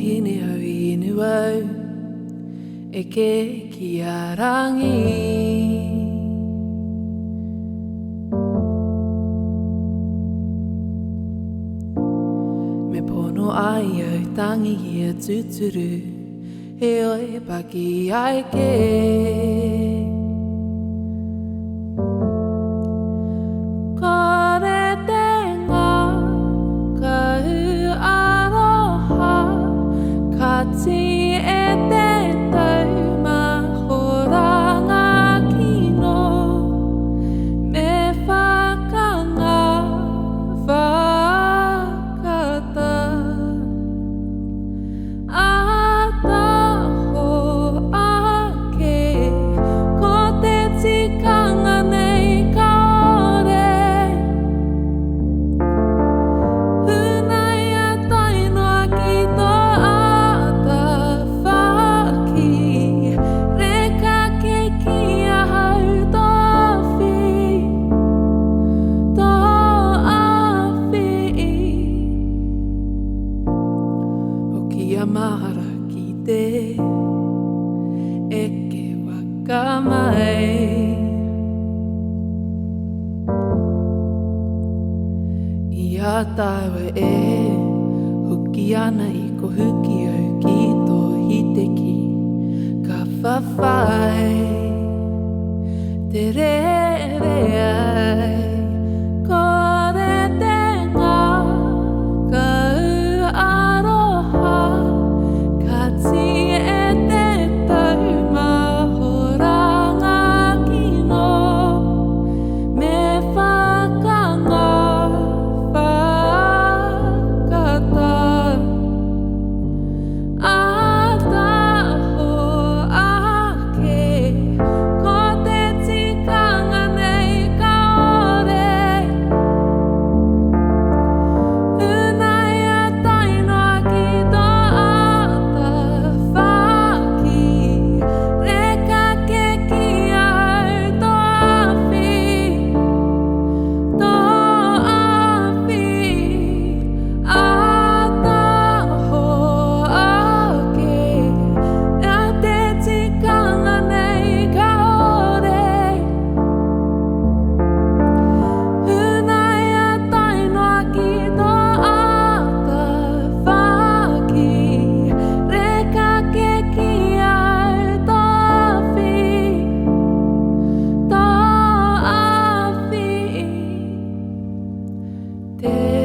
hine au inu au e ke ki a rangi. Me pono ai au tangi i a tuturu he oi paki ai ke. Kore te ngā kau aroha ka ti e te tau mahoranga kino me whakanga whakata ataho ake ko te tikanga nei ka ore hunai a tainoa ki tō ata whaki reka ke ki a hau tō awhi o ki a mahara ki te eke waka mai I a taua e huki ana I ko huki au ki tō hiteki ka whawhai te rere ai kore te ngā kau aroha ka ti e te tau mahoranga kino me whakanga whakata ataho ake ko te tikanga nei ka ore hunai a tainoa ki tō ata whaki reka ke ki au tō awhi ataho ake a te tikanga nei ka ore hunai a tainoa ki tō ata whaki reka ke ki au tō awhi te